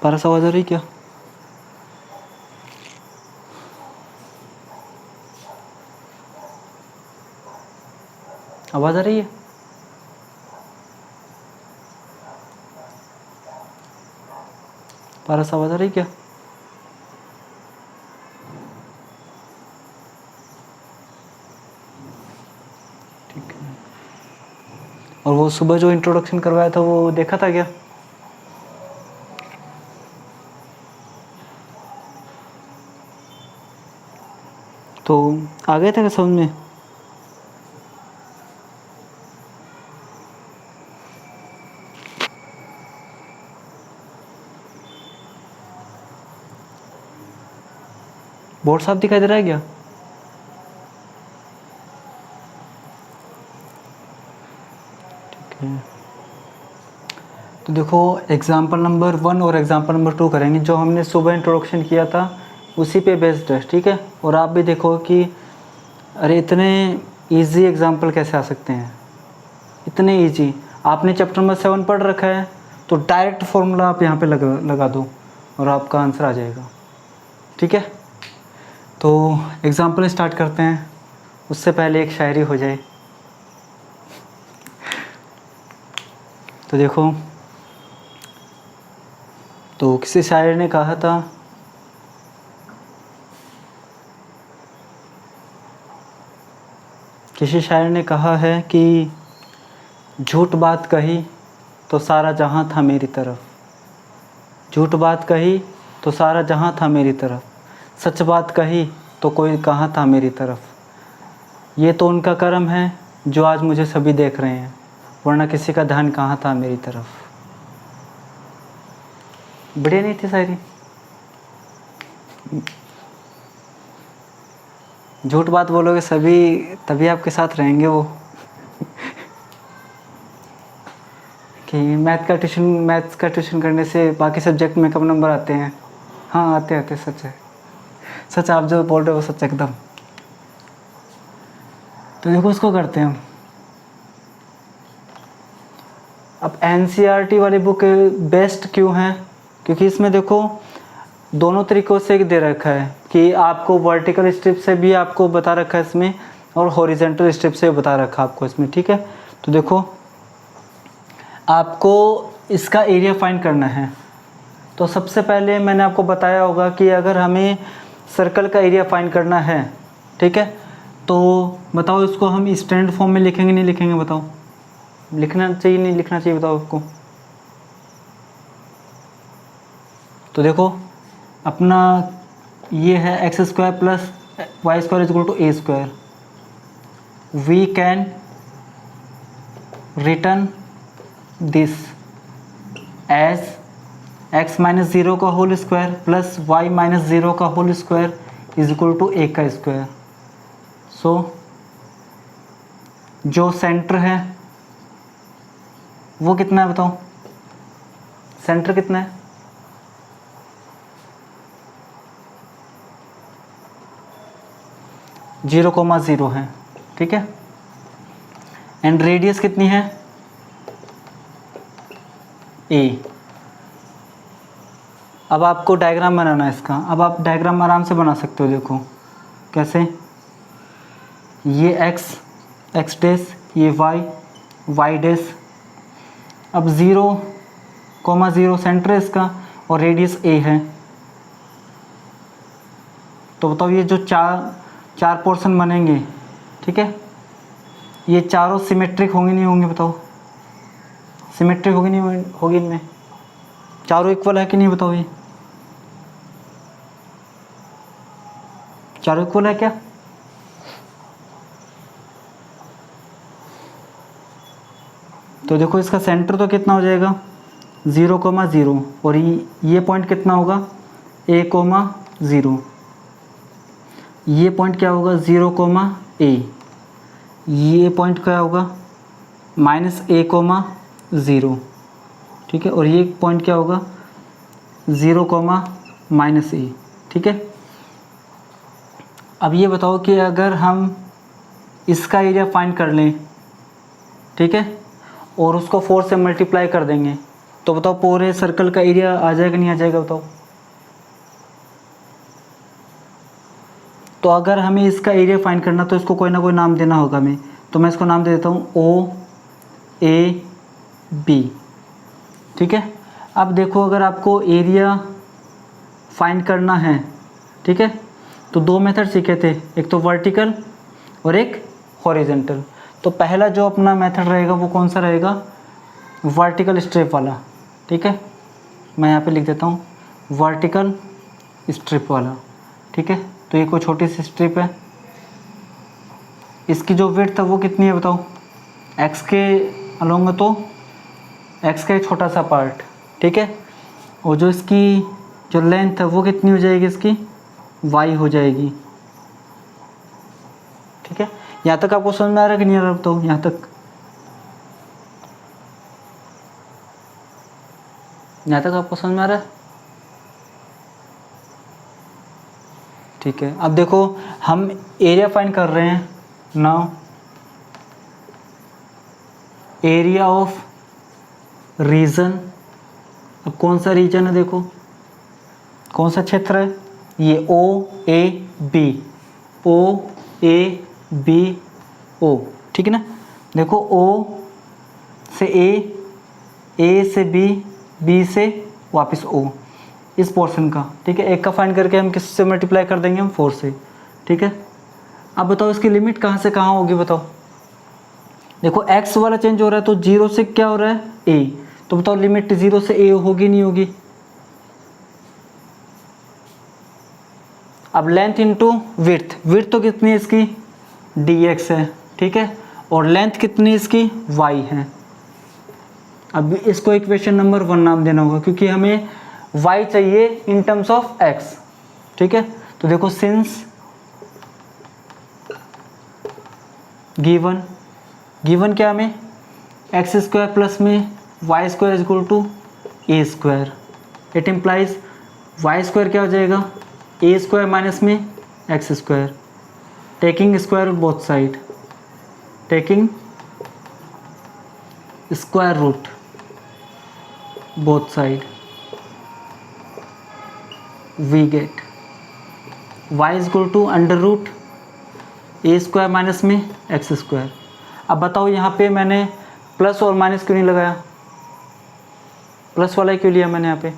पारस आवाज़ आ रही क्या? आवाज़ आ रही है? पारस आवाज़ आ रही क्या? ठीक है। और वो सुबह जो इंट्रोडक्शन करवाया था वो देखा था क्या? तो आ गए थे क्या समझ में? बोर्ड साफ दिखाई दे रहा है क्या? ठीक है। तो देखो एग्जाम्पल नंबर 1 और एग्जाम्पल नंबर 2 करेंगे। जो हमने सुबह इंट्रोडक्शन किया था उसी पे बेस्ड है, ठीक है। और आप भी देखो कि अरे इतने इजी एग्जाम्पल कैसे आ सकते हैं, इतने इजी। आपने चैप्टर नंबर 7 पढ़ रखा है तो डायरेक्ट फॉर्मूला आप यहाँ पे लगा दो और आपका आंसर आ जाएगा, ठीक है। तो एग्जाम्पल स्टार्ट करते हैं, उससे पहले एक शायरी हो जाए। तो देखो, तो किसी शायर ने कहा था, किसी शायर ने कहा है कि झूठ बात कही तो सारा जहां था मेरी तरफ, झूठ बात कही तो सारा जहां था मेरी तरफ, सच बात कही तो कोई कहाँ था मेरी तरफ। ये तो उनका करम है जो आज मुझे सभी देख रहे हैं, वरना किसी का ध्यान कहाँ था मेरी तरफ। बढ़िया नहीं थी शायरी? झूठ बात बोलोगे सभी, तभी आपके साथ रहेंगे वो। कि मैथ्स का ट्यूशन करने से बाकी सब्जेक्ट में कम नंबर आते हैं। हाँ आते आते, सच है, सच आप जो बोल रहे हो वो सच एकदम। तो देखो उसको करते हैं हम। अब एनसीईआरटी वाली बुक बेस्ट क्यों है? क्योंकि इसमें देखो दोनों तरीक़ों से दे रखा है कि आपको वर्टिकल स्ट्रिप से भी आपको बता रखा है इसमें, और हॉरिजेंटल स्ट्रिप से बता रखा है आपको इसमें, ठीक है। तो देखो आपको इसका एरिया फाइंड करना है। तो सबसे पहले मैंने आपको बताया होगा कि अगर हमें सर्कल का एरिया फाइंड करना है, ठीक है, तो बताओ इसको हम स्टैंडर्ड फॉर्म में लिखेंगे नहीं लिखेंगे? बताओ, लिखना चाहिए नहीं लिखना चाहिए? बताओ आपको। तो देखो अपना ये है X square plus Y square is equal to A square. We can return this as X minus zero का whole square plus Y minus zero का whole square is equal to A का स्क्वायर। सो जो centre है वो कितना है? बताओ centre कितना है? जीरो कोमा ज़ीरो है, ठीक है। एंड रेडियस कितनी है? ए। अब आपको डायग्राम बनाना है इसका। अब आप डायग्राम आराम से बना सकते हो। देखो कैसे, ये एक्स डैश, ये वाई डैश। अब 0,0 सेंटर है इसका और रेडियस ए है। तो बताओ ये जो चार पोर्शन बनेंगे, ठीक है, ये चारों सिमेट्रिक होंगे नहीं होंगे? बताओ सिमेट्रिक होगी नहीं होगी? इनमें चारों इक्वल है कि नहीं? बताओ ये चारों इक्वल है क्या? तो देखो इसका सेंटर तो कितना हो जाएगा? 0,0 और ये पॉइंट कितना होगा? A,0। ये पॉइंट क्या होगा? 0,A। ये पॉइंट क्या होगा? -A,0, ठीक है। और ये पॉइंट क्या होगा? 0,-A, ठीक है। अब ये बताओ कि अगर हम इसका एरिया फाइंड कर लें, ठीक है, और उसको 4 से मल्टीप्लाई कर देंगे तो बताओ पूरे सर्कल का एरिया आ जाएगा नहीं आ जाएगा बताओ। तो अगर हमें इसका एरिया फाइंड करना तो इसको कोई ना कोई नाम देना होगा हमें। तो मैं इसको नाम दे देता हूँ OAB, ठीक है। अब देखो अगर आपको एरिया फाइंड करना है, ठीक है, तो दो मेथड सीखे थे, एक तो वर्टिकल और एक हॉरिजेंटल। तो पहला जो अपना मेथड रहेगा वो कौन सा रहेगा, वर्टिकल स्ट्रिप वाला, ठीक है। मैं यहाँ पे लिख देता हूँ वर्टिकल स्ट्रिप वाला, ठीक है। तो ये कोई छोटी सी स्ट्रिप है, इसकी जो विड्थ है वो कितनी है बताओ, एक्स के अलोंग है तो एक्स का एक छोटा सा पार्ट, ठीक है। और जो इसकी जो लेंथ है वो कितनी हो जाएगी, इसकी वाई हो जाएगी, ठीक है। यहाँ तक आपको समझ में आ रहा है कि नहीं आ रहा बताओ, यहाँ तक, यहाँ तक आपको समझ में आ रहा है, ठीक है। अब देखो हम एरिया फाइंड कर रहे हैं, नाउ एरिया ऑफ रीजन। अब कौन सा रीजन है, देखो कौन सा क्षेत्र है, ये OAB, OABO, ठीक है ना। देखो O से A से B से वापस O, इस पोर्शन का, ठीक है। एक का फाइंड करके हम किससे मल्टीप्लाई कर देंगे, हम 4 से, ठीक है। अब बताओ इसकी लिमिट कहाँ से कहाँ होगी बताओ। देखो x वाला चेंज हो रहा है तो 0 से क्या हो रहा है A, तो बताओ लिमिट 0 से A होगी नहीं होगी। अब लेंथ इंटू विड्थ, विड्थ तो कितनी है इसकी dx है, ठीक है, और लेंथ कितनी इसकी y है। अब इसको इक्वेशन नंबर 1 नाम देना होगा क्योंकि हमें y चाहिए इन टर्म्स ऑफ x, ठीक है। तो देखो सिंस गिवन क्या हमें एक्स स्क्वायर प्लस में y square is equal to A square, it implies y square क्या हो जाएगा, ए स्क्वायर माइनस में x square, taking square both side, taking square root both side, we get y is equal to under root A square minus में x square. अब बताओ यहाँ पे मैंने प्लस और माइनस क्यों नहीं लगाया, प्लस वाला ही क्यों लिया मैंने यहाँ पे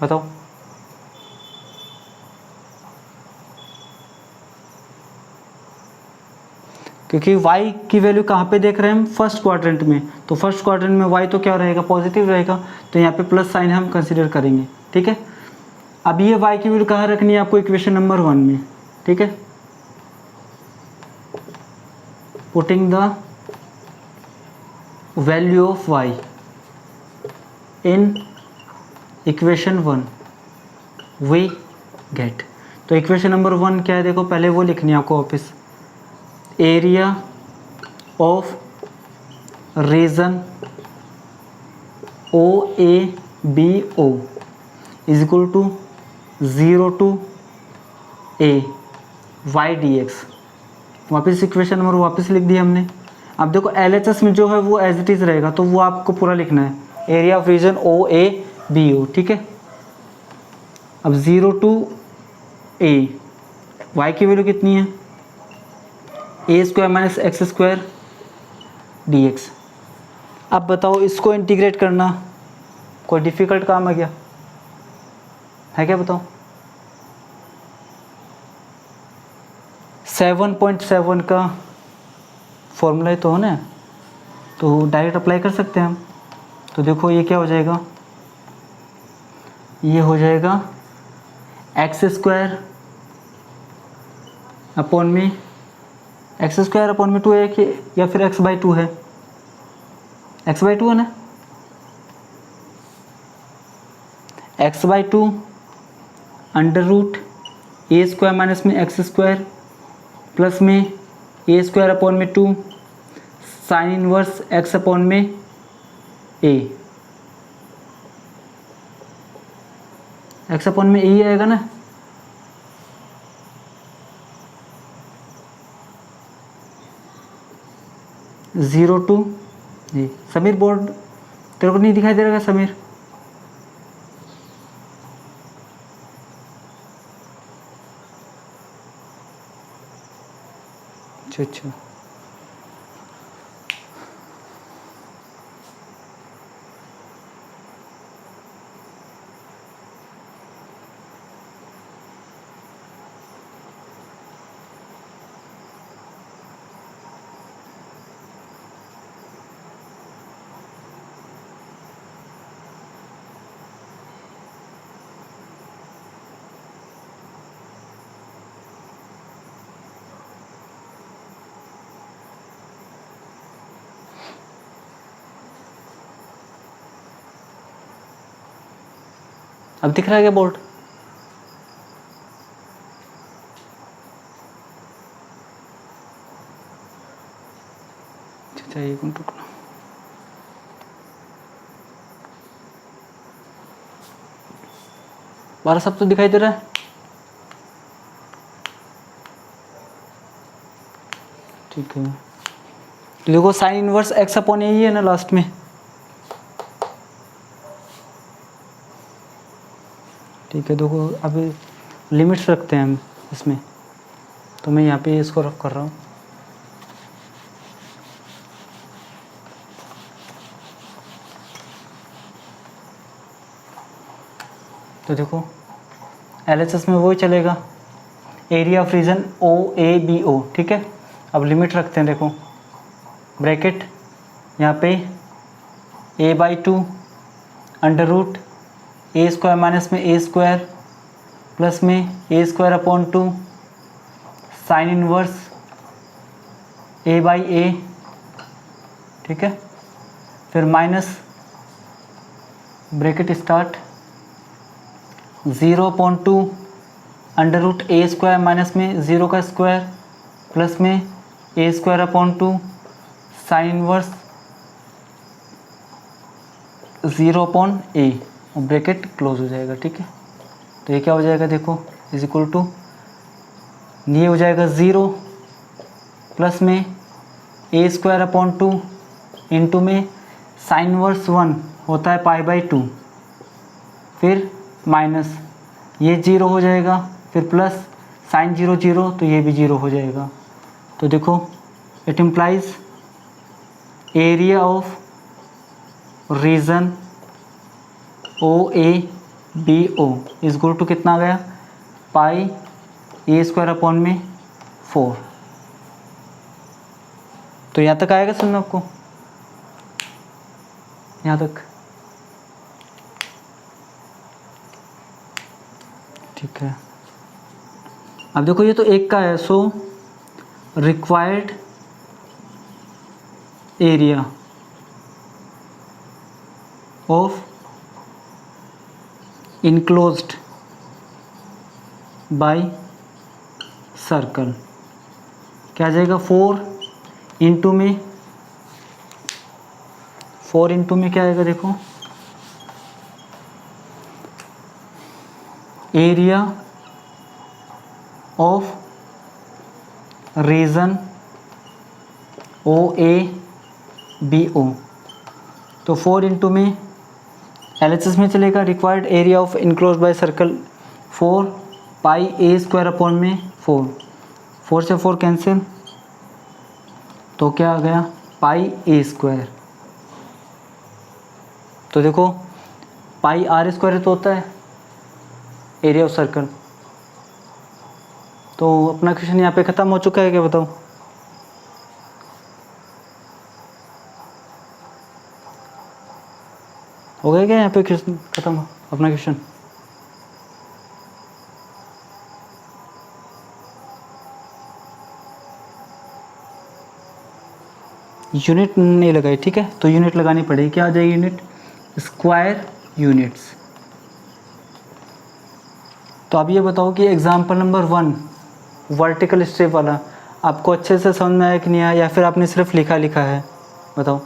बताओ। क्योंकि y की वैल्यू कहाँ पे देख रहे हैं हम, फर्स्ट क्वाड्रेंट में, तो फर्स्ट क्वाड्रेंट में y तो क्या रहेगा, पॉजिटिव रहेगा, तो यहाँ पे प्लस साइन हम कंसीडर करेंगे, ठीक है। अब ये y की वैल्यू कहाँ रखनी है आपको, इक्वेशन नंबर 1 में, ठीक है। Putting the value of y in equation 1 we get. तो इक्वेशन नंबर 1 क्या है, देखो पहले वो लिखनी है आपको वापस, area of region OABO is equal to 0 to A y dx। वापस इक्वेशन नंबर वापस लिख दिया हमने। अब देखो LHS में जो है वो एज इट इज़ रहेगा, तो वो आपको पूरा लिखना है, एरिया ऑफ रीजन OABO, ठीक है। अब 0 to A, y की वैल्यू कितनी है, A square minus X square dx। अब बताओ इसको इंटीग्रेट करना कोई डिफ़िकल्ट काम है क्या, है क्या बताओ। 7.7 का फॉर्मूला ही तो है ना, तो डायरेक्ट अप्लाई कर सकते हैं हम। तो देखो ये क्या हो जाएगा, ये हो जाएगा एक्स स्क्वायर अपॉन में एक्स स्क्वायर अपॉन में 2 है कि या फिर x बाई 2 है, x बाई 2 है ना, x by 2 under root A square minus में एक्स स्क्वायर प्लस में ए स्क्वायर अपॉन में 2 साइन इनवर्स x अपॉन में a, x अपॉन में a आएगा ना। जीरो टू जी समीर बोर्ड तेरे को नहीं दिखाई दे रहा क्या समीर? अच्छा अच्छा अब दिख रहा है क्या बोर्ड? अच्छा एक मिनट रुकना। बारह सब तो दिखाई दे रहा है। ठीक है देखो साइन इनवर्स एक्स अपॉन ए ही है ना लास्ट में। ठीक है देखो अभी लिमिट्स रखते हैं हम इसमें, तो मैं यहाँ पे इसको रख कर रहा हूँ। तो देखो LHS में वही चलेगा, एरिया ऑफ रीजन OABO। ठीक है अब लिमिट रखते हैं, देखो ब्रैकेट यहाँ पे a/2 अंडर रूट ए स्क्वायर माइनस में ए स्क्वायर प्लस में ए square upon 2 sine inverse a/a। ठीक है फिर minus bracket start 0/2 under root ए स्क्वायर माइनस में 0 का स्क्वायर प्लस में ए square upon 2 sine inverse 0/a और ब्रैकेट क्लोज हो जाएगा। ठीक है तो ये क्या हो जाएगा देखो इज इक्वल टू, ये हो जाएगा 0 प्लस में ए स्क्वायर अपॉन 2 इंटू में साइन इनवर्स 1 होता है π/2, फिर माइनस ये 0 हो जाएगा, फिर प्लस साइन 0 0 तो ये भी 0 हो जाएगा। तो देखो it implies area of region OABO is equal to कितना आ गया πa² अपॉन में 4। तो यहाँ तक आएगा समझ आपको, यहाँ तक। ठीक है अब देखो ये तो एक का है, सो required area of enclosed by circle क्या आ जाएगा 4 इंटू में क्या आएगा देखो एरिया ऑफ रीजन OABO। तो 4 इंटू में LHS में चलेगा required area of enclose by circle 4 πa² upon में 4 से 4 कैंसिल, तो क्या आ गया πa²। तो देखो πr² तो होता है एरिया ऑफ सर्कल। तो अपना क्वेश्चन यहाँ पे ख़त्म हो चुका है क्या बताओ? हो गया क्या यहाँ पे क्वेश्चन ख़त्म अपना क्वेश्चन? यूनिट नहीं लगाई, ठीक है तो यूनिट लगानी पड़ेगी। क्या आ जाएगी यूनिट? Square units. तो अब ये बताओ कि एग्जाम्पल नंबर 1 वर्टिकल स्ट्रिप वाला आपको अच्छे से समझ में आया कि नहीं आया, या फिर आपने सिर्फ लिखा है? बताओ।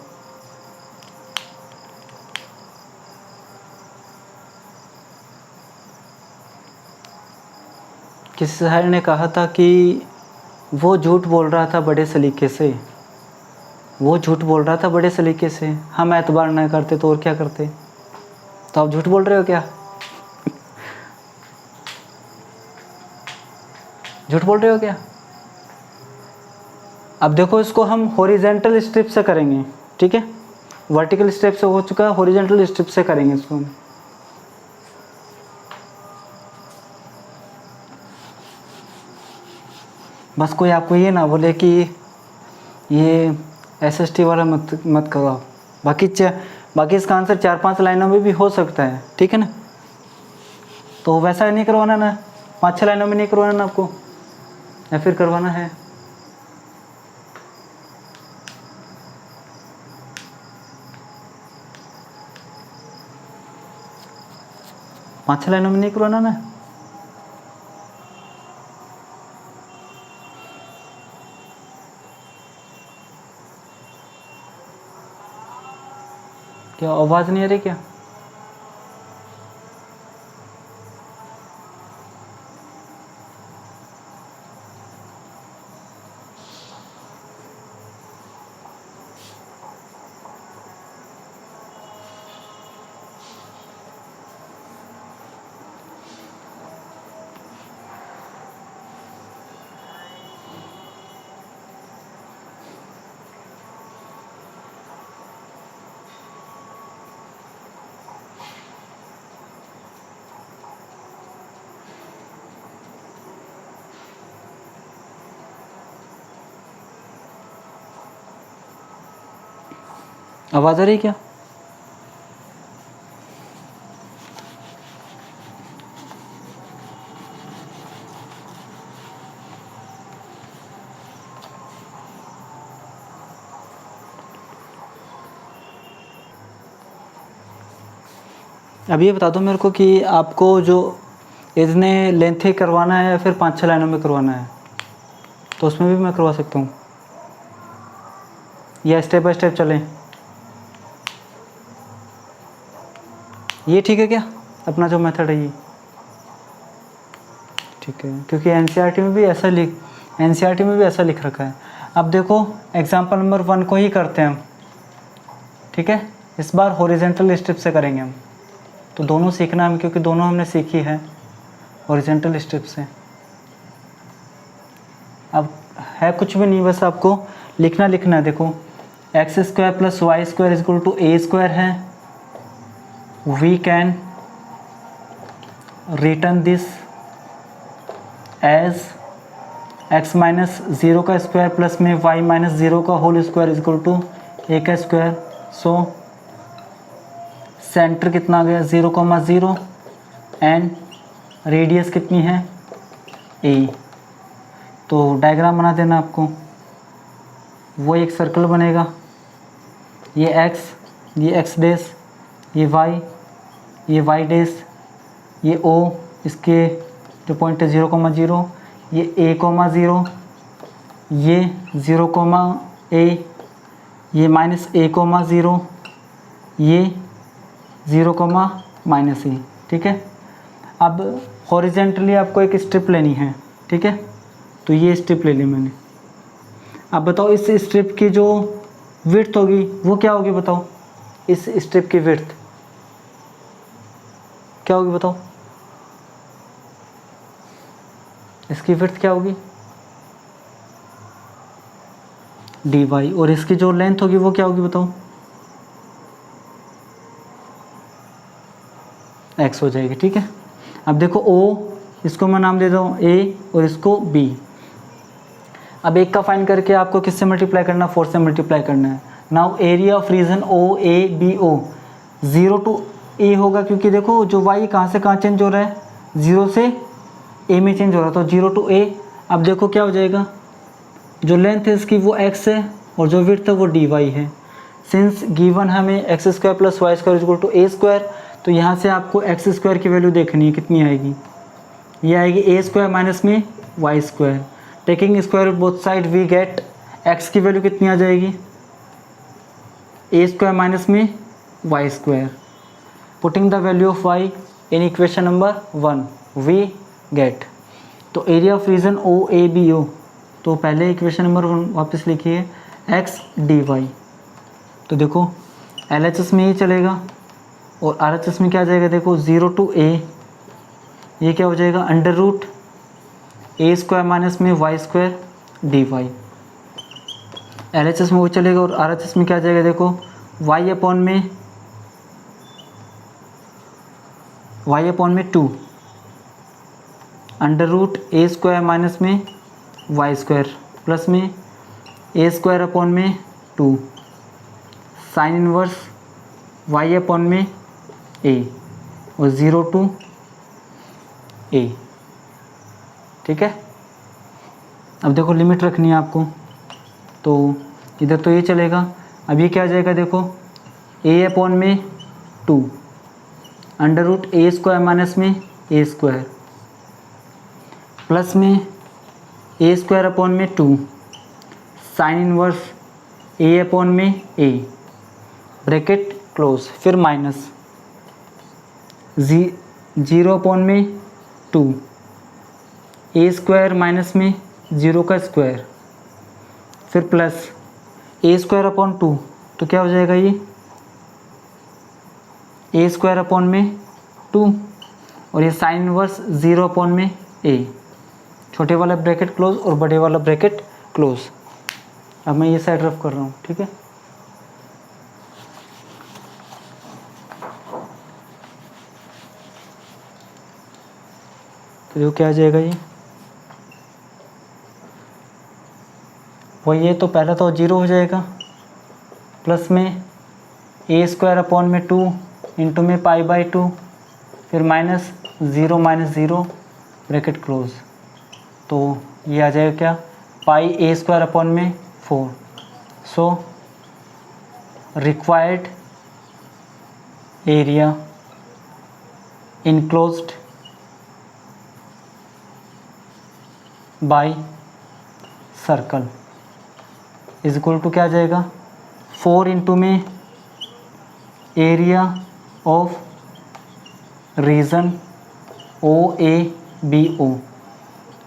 किसी साहब ने कहा था कि वो झूठ बोल रहा था बड़े सलीके से, वो झूठ बोल रहा था बड़े सलीके से, हम एतबार ना करते तो और क्या करते। तो आप झूठ बोल रहे हो क्या? झूठ बोल रहे हो क्या? अब देखो इसको हम हॉरिजेंटल स्ट्रिप से करेंगे, ठीक है। वर्टिकल स्ट्रिप से हो चुका है, हॉरिजेंटल स्ट्रिप से करेंगे इसको हम। बस कोई आपको ये ना बोले कि ये SST वाला मत करो आप। बाकी इसका आंसर 4-5 लाइनों में भी हो सकता है, ठीक है ना। तो वैसा नहीं करवाना ना, 5-6 लाइनों में नहीं करवाना ना आपको, या फिर करवाना है? पाँच छः लाइनों में नहीं करवाना ना। क्या आवाज़ नहीं आ रही क्या? आवाज़ आ रही क्या? अब ये बता दो मेरे को कि आपको जो इतने लेंथी करवाना है या फिर 5-6 लाइनों में करवाना है, तो उसमें भी मैं करवा सकता हूँ, या स्टेप बाय स्टेप चलें। ये ठीक है क्या अपना जो मेथड है ये? ठीक है, क्योंकि NCERT में भी ऐसा लिख रखा है। अब देखो एग्जाम्पल नंबर 1 को ही करते हैं हम, ठीक है। इस बार हॉरिजेंटल स्ट्रिप से करेंगे हम, तो दोनों सीखना है, क्योंकि दोनों हमने सीखी है हॉरिजेंटल स्ट्रिप से। अब है कुछ भी नहीं, बस आपको लिखना है। देखो x² + y² = a² है। We can return this as x - 0 का स्क्वायर प्लस में y - 0 का होल स्क्वायर = a का स्क्वायर। सो सेंटर कितना आ गया 0,0 एंड रेडियस कितनी है a। तो डायग्राम बना देना आपको, वो एक सर्कल बनेगा, ये x, ये x डैश, ये y, ये y डैश, ये o, इसके जो पॉइंट है 0,0, ये a,0, ये 0,a, ये -a,0, ये 0,-a, ठीक है। अब हॉरिजेंटली आपको एक स्ट्रिप लेनी है, ठीक है। तो ये स्ट्रिप ले ली मैंने। अब बताओ इस स्ट्रिप की जो विड्थ होगी वो क्या होगी? बताओ इस स्ट्रिप की विड्थ क्या होगी? बताओ इसकी विड्थ क्या होगी? dy। और इसकी जो लेंथ होगी वो क्या होगी? बताओ x हो जाएगी, ठीक है। अब देखो o, इसको मैं नाम दे दूँ a और इसको b। अब एक का फाइंड करके आपको किससे मल्टीप्लाई करना है? 4 से मल्टीप्लाई करना है। Now area of region OABO 0 to a होगा, क्योंकि देखो जो y कहाँ से कहाँ चेंज हो रहा है, 0 से a में चेंज हो रहा है, तो 0 to a। अब देखो क्या हो जाएगा, जो लेंथ है इसकी वो x है और जो विड्थ है वो dy है। सिंस गिवन हमें x² + y² = a², तो यहाँ से आपको x² की वैल्यू देखनी है कितनी आएगी। ये आएगी a² माइनस में y²। Taking square root both side we get x की वैल्यू कितनी आ जाएगी, a² माइनस में y²। Putting the value of y in equation number 1 we get, तो एरिया ऑफ रीजन OABO, तो पहले इक्वेशन नंबर 1 वापस लिखिए, एक्स डी वाई। तो देखो LHS में ये चलेगा और RHS में क्या आ जाएगा, देखो 0 to a, ये क्या हो जाएगा अंडर रूट ए स्क्वायर माइनस में y square d y. LHS में वो चलेगा और RHS में क्या आ जाएगा, देखो y अपॉन में 2 अंडर रूट ए स्क्वायर माइनस में वाई स्क्वायर प्लस में ए स्क्वायर अपॉन में 2 साइन इनवर्स y अपॉन में a और 0 to a। ठीक है, अब देखो लिमिट रखनी है आपको, तो इधर तो ये चलेगा। अब ये क्या आ जाएगा, देखो a अपॉन में 2 अंडर रूट ए स्क्वायर माइनस में ए स्क्वायर प्लस में ए स्क्वायर अपॉन में 2 साइन इनवर्स ए अपॉन में a ब्रैकेट क्लोज, फिर माइनस 0 अपॉन में 2 ए स्क्वायर माइनस में 0 का स्क्वायर, फिर प्लस ए स्क्वायर अपॉन 2, तो क्या हो जाएगा ये ए स्क्वायर अपॉन में 2 और ये साइन इनवर्स 0 अपॉन में a, छोटे वाला ब्रैकेट क्लोज और बड़े वाला ब्रैकेट क्लोज। अब मैं ये साइड रफ कर रहा हूँ, ठीक है। तो जो क्या आ जाएगा ये वही है, तो पहला तो 0 हो जाएगा प्लस में ए स्क्वायर अपॉन में 2 इंटू में पाई बाई 2 फिर माइनस 0 ब्रैकेट क्लोज, तो ये आ जाएगा क्या पाई ए स्क्वायर अपॉन में 4। So required area enclosed by circle is equal to क्या आ जाएगा 4 इंटू में एरिया ऑफ रीजन OABO।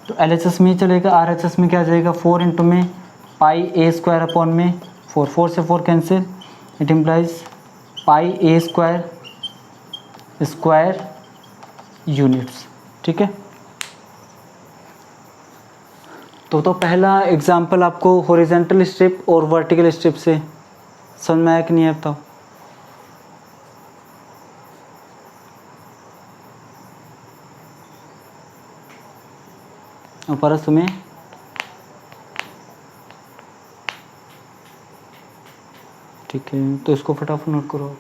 तो LHS में ही चलेगा, RHS में क्या आ जाएगा 4 इंटू में पाई ए स्क्वायर अपॉन में 4, 4 से 4 cancel, it implies pi A square units. ठीक है, तो पहला एग्जाम्पल आपको हॉरिजॉन्टल स्ट्रिप और वर्टिकल स्ट्रिप से समझ में आया कि नहीं है बताओ। और परस तुम्हें ठीक है, तो इसको फटाफट नोट करो।